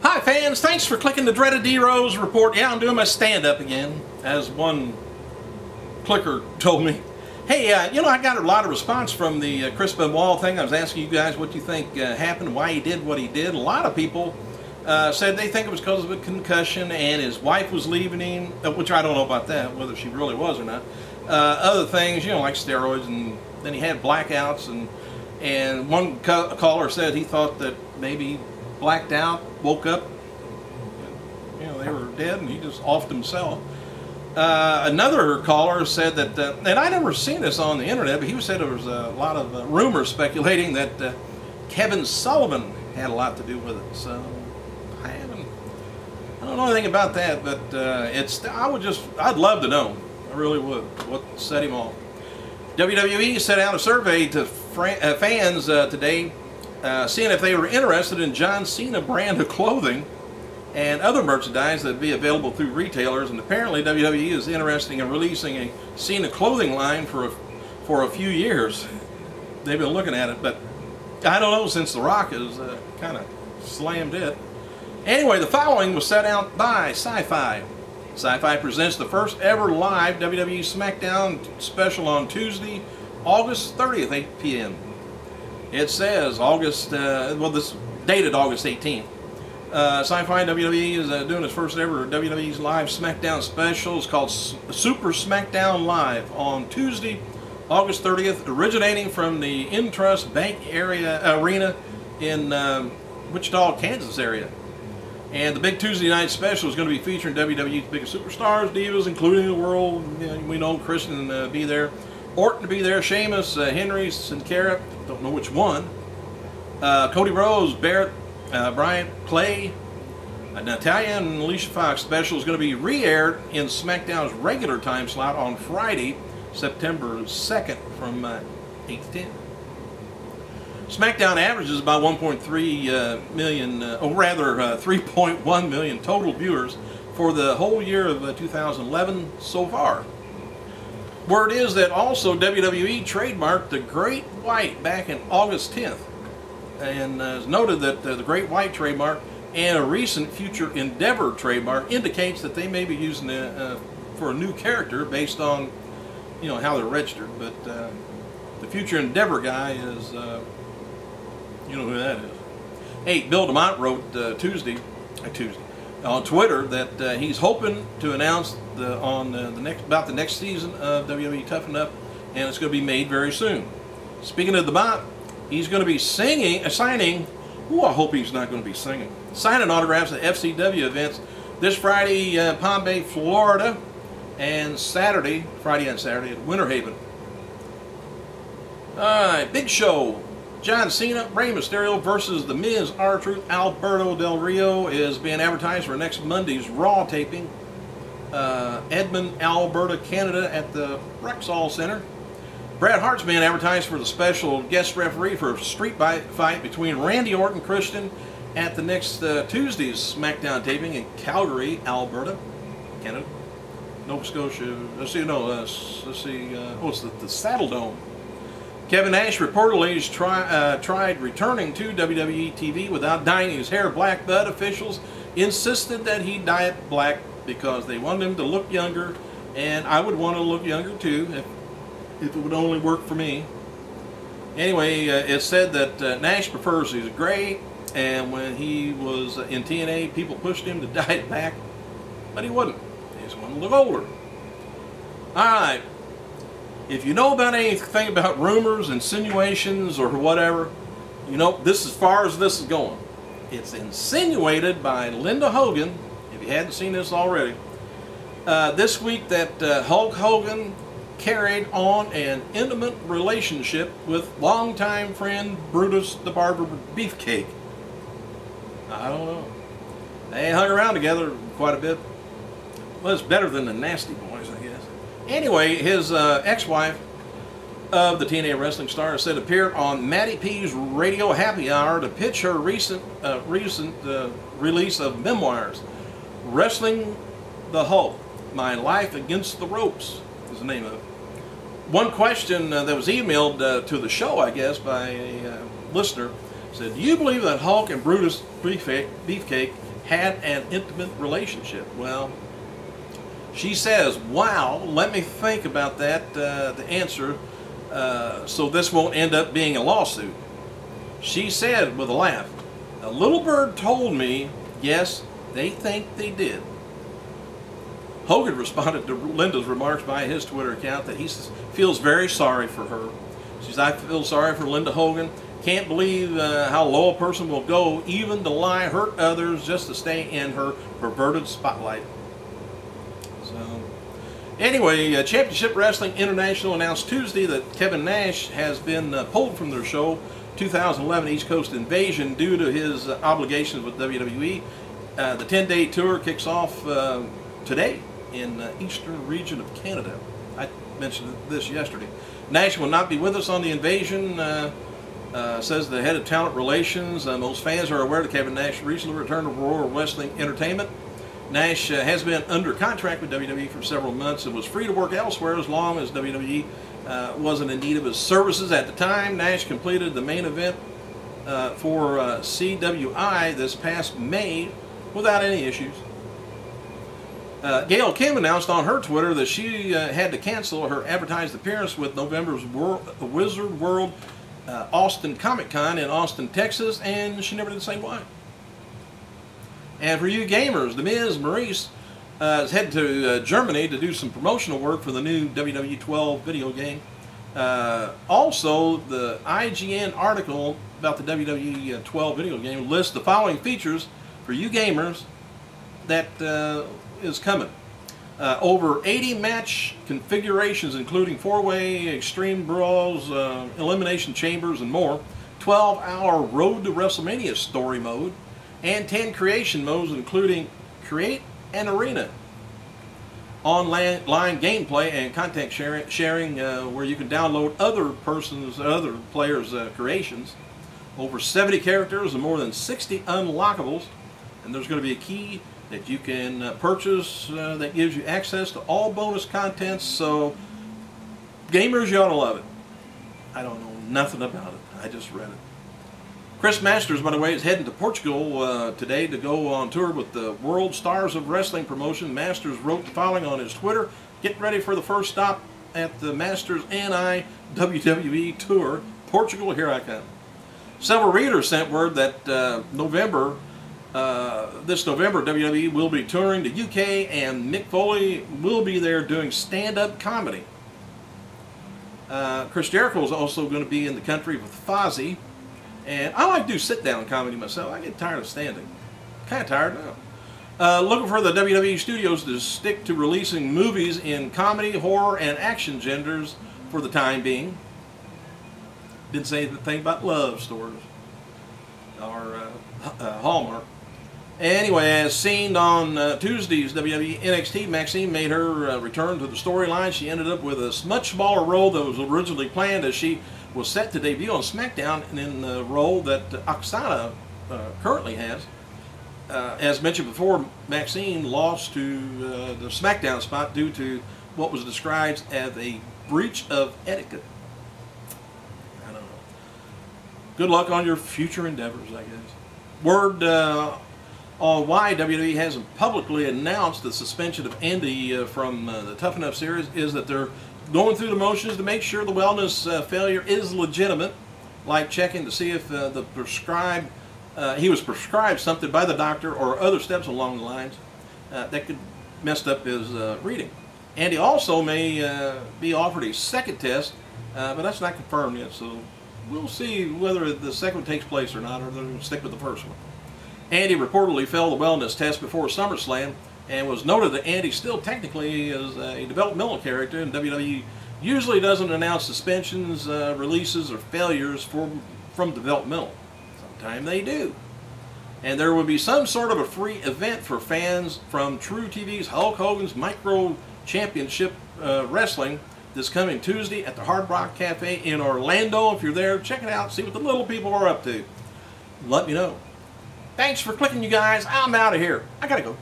Hi fans, thanks for clicking the dreaded D-Rose report. Yeah, I'm doing my stand-up again, as one clicker told me. Hey, you know, I got a lot of response from the Chris Benoit thing. I was asking you guys what you think happened, why he did what he did. A lot of people said they think it was because of a concussion and his wife was leaving him, which I don't know about that, whether she really was or not. Other things, you know, like steroids, and then he had blackouts, and one caller said he thought that maybe he blacked out, woke up, you know, they were dead and he just offed himself. Another caller said that, and I never seen this on the internet, but he said there was a lot of rumors speculating that Kevin Sullivan had a lot to do with it. So I don't know anything about that, but I'd love to know. I really would. What set him off? WWE sent out a survey to fans today, seeing if they were interested in John Cena brand of clothing and other merchandise that would be available through retailers. And apparently WWE is interested in releasing a Cena clothing line for a few years. They've been looking at it, but I don't know, since The Rock has kind of slammed it. Anyway, the following was set out by Syfy. Syfy presents the first ever live WWE SmackDown special on Tuesday, August 30th, 8 p.m. It says this is dated August 18th. Syfy WWE is doing its first ever WWE's live SmackDown special. It's called Super SmackDown Live on Tuesday, August 30th, originating from the Intrust Bank Arena in Wichita, Kansas area. And the big Tuesday night special is going to be featuring WWE's biggest superstars, divas, including the world. You know, we know Christian be there, Orton to be there, Sheamus, Henry, Sincara, don't know which one, Cody Rhodes, Barrett, Bryant, Clay, Natalya, and Alicia Fox special is going to be re-aired in SmackDown's regular time slot on Friday, September 2nd from 8 to 10. SmackDown averages about 1.3 million, or rather 3.1 million total viewers for the whole year of 2011 so far. Word is that also WWE trademarked the Great White back in August 10th, and has noted that the Great White trademark and a recent Future Endeavor trademark indicates that they may be using it for a new character based on, you know, how they're registered. But the Future Endeavor guy is, you know who that is. Hey, Bill DeMott wrote Tuesday on Twitter that he's hoping to announce about the next season of WWE Toughen Up, and it's going to be made very soon. Speaking of DeMott, he's going to be signing. I hope he's not going to be singing. Signing autographs at FCW events this Friday, Palm Bay, Florida, and Friday and Saturday at Winter Haven. Alright, big show. John Cena, Rey Mysterio versus The Miz, R-Truth, Alberto Del Rio is being advertised for next Monday's Raw taping. Edmond, Alberta, Canada at the Rexall Center. Bret Hart's being advertised for the special guest referee for a street fight between Randy Orton and Christian at the next Tuesday's SmackDown taping in Calgary, Alberta, Canada. Nova Scotia, it's the Saddle Dome. Kevin Nash reportedly has tried returning to WWE TV without dyeing his hair black, but officials insisted that he dye it black because they wanted him to look younger, and I would want to look younger too if it would only work for me. Anyway, it's said that Nash prefers his gray, and when he was in TNA, people pushed him to dye it back, but he wouldn't. He just wanted to look older. Alright. If you know about anything about rumors, insinuations, or whatever, you know, this as far as this is going. It's insinuated by Linda Hogan, if you hadn't seen this already, this week that Hulk Hogan carried on an intimate relationship with longtime friend Brutus the Barber Beefcake. I don't know. They hung around together quite a bit. Well, it's better than the Nasty Boys, I guess. Anyway, his ex-wife of the TNA wrestling star said appeared on Matty P's Radio Happy Hour to pitch her recent release of memoirs. Wrestling the Hulk, My Life Against the Ropes is the name of it. One question that was emailed to the show, I guess, by a listener said, "Do you believe that Hulk and Brutus Beefcake had an intimate relationship. Well, she says, wow, let me think about that, the answer, so this won't end up being a lawsuit. She said with a laugh, a little bird told me, yes, they think they did. Hogan responded to Linda's remarks via his Twitter account that he feels very sorry for her. She says, I feel sorry for Linda Hogan. Can't believe how low a person will go, even to lie, hurt others, just to stay in her perverted spotlight. So, anyway, Championship Wrestling International announced Tuesday that Kevin Nash has been pulled from their show 2011 East Coast Invasion due to his obligations with WWE. The 10-day tour kicks off today in the eastern region of Canada. I mentioned this yesterday. Nash will not be with us on the Invasion, says the head of talent relations. Most fans are aware that Kevin Nash recently returned to Royal Wrestling Entertainment. Nash has been under contract with WWE for several months and was free to work elsewhere as long as WWE wasn't in need of his services. At the time, Nash completed the main event for CWI this past May without any issues. Gail Kim announced on her Twitter that she had to cancel her advertised appearance with November's Wizard World Austin Comic Con in Austin, Texas, and she never did say why. And for you gamers, The Miz Maurice is headed to Germany to do some promotional work for the new WWE 12 video game. Also, the IGN article about the WWE 12 video game lists the following features for you gamers that is coming. Over 80 match configurations, including 4-way, extreme brawls, elimination chambers, and more. 12-hour Road to WrestleMania story mode, and 10 creation modes, including Create an Arena, online gameplay and content sharing, where you can download other players' creations. Over 70 characters and more than 60 unlockables, and there's going to be a key that you can purchase that gives you access to all bonus contents. So gamers, you ought to love it. I don't know nothing about it. I just read it. Chris Masters, by the way, is heading to Portugal today to go on tour with the World Stars of Wrestling promotion. Masters wrote the following on his Twitter: get ready for the first stop at the Masters NI WWE Tour. Portugal, here I come. Several readers sent word that this November, WWE will be touring the UK, and Mick Foley will be there doing stand-up comedy. Chris Jericho is also going to be in the country with Fozzy, and I like to do sit-down comedy myself. I get tired of standing. Kind of tired now. Looking for the WWE studios to stick to releasing movies in comedy, horror, and action genders for the time being. Didn't say anything about love stories or Hallmark. Anyway, as seen on Tuesday's WWE NXT, Maxine made her return to the storyline. She ended up with a much smaller role than was originally planned, as she was set to debut on SmackDown in the role that Oksana currently has. As mentioned before, Maxine lost to the SmackDown spot due to what was described as a breach of etiquette. I don't know. Good luck on your future endeavors, I guess. Word on why WWE hasn't publicly announced the suspension of Andy from the Tough Enough series is that they're going through the motions to make sure the wellness failure is legitimate, like checking to see if he was prescribed something by the doctor or other steps along the lines that could mess up his reading. Andy also may be offered a second test, but that's not confirmed yet, so we'll see whether the second one takes place or not, or they're going to stick with the first one. Andy reportedly failed the wellness test before SummerSlam, and was noted that Andy still technically is a developmental character, and WWE usually doesn't announce suspensions, releases, or failures from developmental. Sometimes they do. And there will be some sort of a free event for fans from True TV's Hulk Hogan's Micro Championship Wrestling this coming Tuesday at the Hard Rock Cafe in Orlando. If you're there, check it out, see what the little people are up to. Let me know. Thanks for clicking, you guys. I'm out of here. I gotta go.